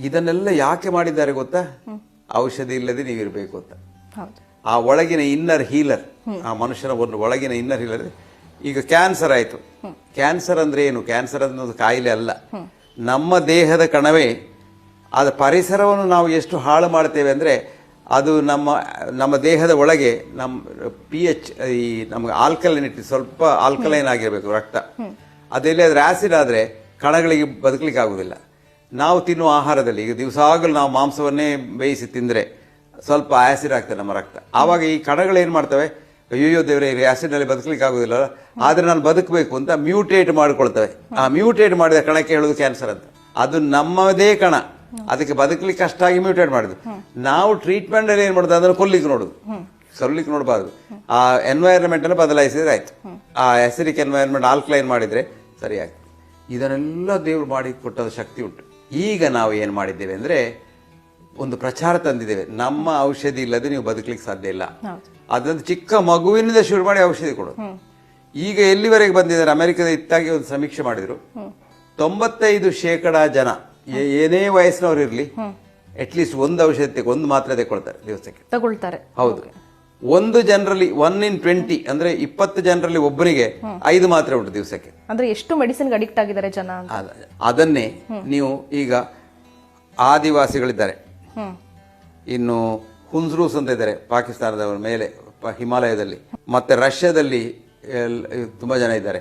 ಇದನ್ನೆಲ್ಲ ಯಾಕೆ ಮಾಡಿದ್ದಾರೆ ಗೊತ್ತಾ? ಔಷಧಿ ಇಲ್ಲದೆ ನೀವಿರ್ಬೇಕು ಅಂತ. ಹೌದು. ಆ ಒಳಗಿನ ಇನ್ನರ್ ಹೀಲರ್, ಆ ಮನುಷ್ಯನ ಒಂದು ಒಳಗಿನ ಇನ್ನರ್ ಹೀಲರ್. ಈಗ ಕ್ಯಾನ್ಸರ್ ಆಯ್ತು. ಕ್ಯಾನ್ಸರ್ ಅಂದ್ರೆ ಏನು? ಕ್ಯಾನ್ಸರ್ ಅನ್ನೋದು ಕಾಯಿಲೆ ಅಲ್ಲ, ನಮ್ಮ ದೇಹದ ಕಣವೇ. ಆದ ಪರಿಸರವನ್ನು ನಾವು ಎಷ್ಟು ಹಾಳು ಮಾಡ್ತೇವೆ ಅಂದ್ರೆ ಅದು ನಮ್ಮ ದೇಹದ ಒಳಗೆ ನಮ್ಮ pH, ಈ ನಮ್ಗೆ ಆಲ್ಕಲೈನಿಟಿ, ಸ್ವಲ್ಪ ಆಲ್ಕಲೈನ್ ಆಗಿರ್ಬೇಕು ರಕ್ತ. ಅದೆಲ್ಲಿ ಅದ್ರ ಆಸಿಡ್ ಆದ್ರೆ ಕಣಗಳಿಗೆ ಬದುಕಲಿಕ್ಕೆ ಆಗುದಿಲ್ಲ. ನಾವು ತಿನ್ನುವ ಆಹಾರದಲ್ಲಿ ಈಗ ದಿವಸಾಗಲೂ ನಾವು ಮಾಂಸವನ್ನೇ ಬೇಯಿಸಿ ತಿಂದ್ರೆ ಸ್ವಲ್ಪ ಆಸಿಡ್ ಆಗ್ತದೆ ನಮ್ಮ ರಕ್ತ. ಆವಾಗ ಈ ಕಣಗಳು ಏನ್ ಮಾಡ್ತವೆ, ಅಯ್ಯೋ ದೇವರೇ, ಆಸಿಡ್ ನಲ್ಲಿ ಬದುಕಲಿಕ್ಕೆ ಆಗುದಿಲ್ಲ, ಆದ್ರೆ ನಾನು ಬದುಕಬೇಕು ಅಂತ ಮ್ಯೂಟೇಟ್ ಮಾಡ್ಕೊಳ್ತವೆ. ಆ ಮ್ಯೂಟೇಟ್ ಮಾಡಿದ ಕಣಕ್ಕೆ ಹೇಳುದು ಕ್ಯಾನ್ಸರ್ ಅಂತ. ಅದು ನಮ್ಮದೇ ಕಣ, ಅದಕ್ಕೆ ಬದುಕಲಿಕ್ಕೆ ಅಷ್ಟಾಗಿ ಮ್ಯೂಟೇಟ್ ಮಾಡುದು. ನಾವು ಟ್ರೀಟ್ಮೆಂಟ್ ಅಲ್ಲಿ ಏನ್ ಮಾಡುದು, ಅದನ್ನು ಕೊಲ್ಲಿಕ್ಕೆ ನೋಡುದು, ಸೊಲ್ಲಿಕ್ಕೆ ನೋಡಬಾರ್ದು. ಆ ಎನ್ವೈರನ್ಮೆಂಟ್ ಅನ್ನು ಬದಲಾಯಿಸಿದ್ರೆ ಆಯ್ತು. ಆ ಆಸಿಡಿಕ್ ಎನ್ವೈರನ್ಮೆಂಟ್ ಆಲ್ಕಲೈನ್ ಮಾಡಿದ್ರೆ ಸರಿ ಆಗ್ತದೆ. ಇದನ್ನೆಲ್ಲ ದೇವರು ಮಾಡಿ ಕೊಟ್ಟದ ಶಕ್ತಿ ಉಂಟು. ಈಗ ನಾವು ಏನ್ ಮಾಡಿದ್ದೇವೆ ಅಂದ್ರೆ ಒಂದು ಪ್ರಚಾರ ತಂದಿದ್ದೇವೆ, ನಮ್ಮ ಔಷಧಿ ಇಲ್ಲದೆ ನೀವು ಬದುಕಲಿಕ್ಕೆ ಸಾಧ್ಯ ಇಲ್ಲ. ಅದೊಂದು ಚಿಕ್ಕ ಮಗುವಿನಿಂದ ಶುರು ಮಾಡಿ ಔಷಧಿ ಕೊಡೋದು. ಈಗ ಎಲ್ಲಿವರೆಗೆ ಬಂದಿದ್ದಾರೆ, ಅಮೆರಿಕದ ಇತ್ತಾಗಿ ಒಂದು ಸಮೀಕ್ಷೆ ಮಾಡಿದ್ರು, 95% ಜನ ಏನೇ ವಯಸ್ಸಿನವರು ಇರಲಿ ಅಟ್ಲೀಸ್ಟ್ ಒಂದು ಔಷಧಿ, ಒಂದು ಮಾತ್ರೆ ತಗೊಳ್ತಾರೆ ದಿವಸಕ್ಕೆ, ತಗೊಳ್ತಾರೆ. ಹೌದು. ಒಂದು ಜನರಲ್ಲಿ 1 in 20 ಅಂದ್ರೆ 20 ಜನರಲ್ಲಿ ಒಬ್ಬನಿಗೆ 5 ಮಾತ್ರೆ ಉಂಟು ದಿವಸಕ್ಕೆ. ಅಂದ್ರೆ ಎಷ್ಟು ಮೆಡಿಸಿನ್ ಅಡಿಕ್ಟ್ ಆಗಿದ್ದಾರೆ ಜನ. ಅದನ್ನೇ ನೀವು ಈಗ ಆದಿವಾಸಿಗಳಿದ್ದಾರೆ, ಇನ್ನು ಹುನ್ಸ್ರೂಸ್ ಅಂತ ಇದ್ದಾರೆ ಪಾಕಿಸ್ತಾನದವರ ಮೇಲೆ ಹಿಮಾಲಯದಲ್ಲಿ, ಮತ್ತೆ ರಷ್ಯಾದಲ್ಲಿ ತುಂಬಾ ಜನ ಇದ್ದಾರೆ.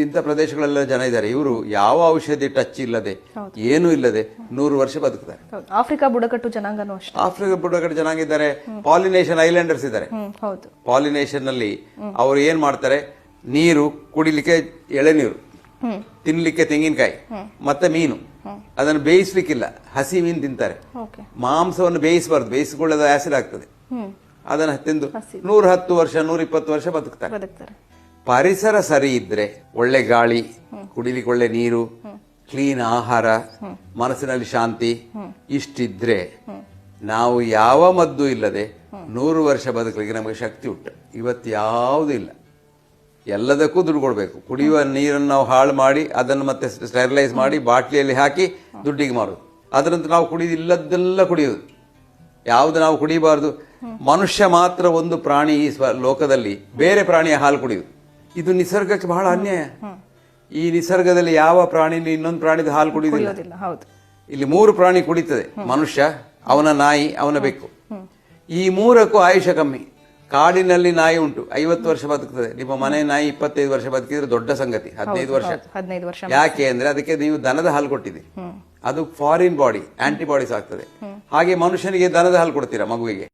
ಇಂಥ ಪ್ರದೇಶಗಳೆಲ್ಲ ಜನ ಇದ್ದಾರೆ. ಇವರು ಯಾವ ಔಷಧಿ ಟಚ್ ಇಲ್ಲದೆ, ಏನು ಇಲ್ಲದೆ 100 ವರ್ಷ ಬದುಕ್ತಾರೆ. ಆಫ್ರಿಕಾ ಬುಡಕಟ್ಟು ಜನಾಂಗನೂ ಅಷ್ಟೇ. ಆಫ್ರಿಕಾ ಬುಡಕಟ್ಟು ಜನಾಂಗ ಇದ್ದಾರೆ. ಪಾಲಿನೇಷನ್ ಐಲ್ಯಾಂಡರ್ಸ್ ಇದ್ದಾರೆ. ಪಾಲಿನೇಷನ್ ನಲ್ಲಿ ಅವರು ಏನ್ ಮಾಡ್ತಾರೆ, ನೀರು ಕುಡಿಲಿಕ್ಕೆ ಎಳೆನೀರು, ತಿನ್ಲಿಕ್ಕೆ ತೆಂಗಿನಕಾಯಿ ಮತ್ತೆ ಮೀನು. ಅದನ್ನು ಬೇಯಿಸ್ಲಿಕ್ಕಿಲ್ಲ, ಹಸಿ ಮೀನು ತಿಂತಾರೆ. ಮಾಂಸವನ್ನು ಬೇಯಿಸಬಾರ್ದು, ಬೇಯಿಸಿಕೊಳ್ಳದ ಆಸಿಡ್ ಆಗ್ತದೆ. ಅದನ್ನ ತಿಂದು 110 ವರ್ಷ 120 ವರ್ಷ ಬದುಕ್ತಾರೆ. ಪರಿಸರ ಸರಿ ಇದ್ರೆ, ಒಳ್ಳೆ ಗಾಳಿ, ಕುಡಿಲಿಕ್ಕೆ ಒಳ್ಳೆ ನೀರು, ಕ್ಲೀನ್ ಆಹಾರ, ಮನಸ್ಸಿನಲ್ಲಿ ಶಾಂತಿ, ಇಷ್ಟಿದ್ರೆ ನಾವು ಯಾವ ಮದ್ದು ಇಲ್ಲದೆ 100 ವರ್ಷ ಬದುಕಲಿಕ್ಕೆ ನಮಗೆ ಶಕ್ತಿ ಉಂಟು. ಇವತ್ತು ಯಾವುದೂ ಇಲ್ಲ, ಎಲ್ಲದಕ್ಕೂ ದುಡ್ಡು ಕೊಡಬೇಕು. ಕುಡಿಯುವ ನೀರನ್ನು ನಾವು ಹಾಳು ಮಾಡಿ ಅದನ್ನು ಮತ್ತೆ ಸ್ಟೆರಿಲೈಸ್ ಮಾಡಿ ಬಾಟ್ಲಿಯಲ್ಲಿ ಹಾಕಿ ದುಡ್ಡಿಗೆ ಮಾರೋದು. ಅದರಂತೆ ನಾವು ಇಲ್ಲದ್ದೆಲ್ಲ ಕುಡಿಯೋದು. ಯಾವುದು ನಾವು ಕುಡಿಯಬಾರದು. ಮನುಷ್ಯ ಮಾತ್ರ ಒಂದು ಪ್ರಾಣಿ ಈ ಲೋಕದಲ್ಲಿ ಬೇರೆ ಪ್ರಾಣಿಯ ಹಾಲು ಕುಡಿಯುವುದು. ಇದು ನಿಸರ್ಗಕ್ಕೆ ಬಹಳ ಅನ್ಯಾಯ. ಈ ನಿಸರ್ಗದಲ್ಲಿ ಯಾವ ಪ್ರಾಣಿ ಇನ್ನೊಂದು ಪ್ರಾಣಿದ ಹಾಲು ಕುಡಿಯುವುದಿಲ್ಲ. ಇಲ್ಲಿ 3 ಪ್ರಾಣಿ ಕುಡಿತದೆ, ಮನುಷ್ಯ, ಅವನ ನಾಯಿ, ಅವನ ಬೆಕ್ಕು. ಈ 3ಕ್ಕೂ ಆಯುಷ್ಯ ಕಮ್ಮಿ. ಕಾಡಿನಲ್ಲಿ ನಾಯಿ ಉಂಟು, 50 ವರ್ಷ ಬದುಕ್ತದೆ. ನಿಮ್ಮ ಮನೆ ನಾಯಿ 25 ವರ್ಷ ಬದುಕಿದ್ರೆ ದೊಡ್ಡ ಸಂಗತಿ. 15 ವರ್ಷ. ಯಾಕೆ ಅಂದ್ರೆ ಅದಕ್ಕೆ ನೀವು ದನದ ಹಾಲು ಕೊಟ್ಟಿದ್ದೀರಿ, ಅದು ಫಾರಿನ್ ಬಾಡಿ, ಆಂಟಿಬಾಡೀಸ್ ಆಗ್ತದೆ. ಹಾಗೆ ಮನುಷ್ಯನಿಗೆ ದನದ ಹಾಲು ಕೊಡ್ತೀರಾ ಮಗುವಿಗೆ.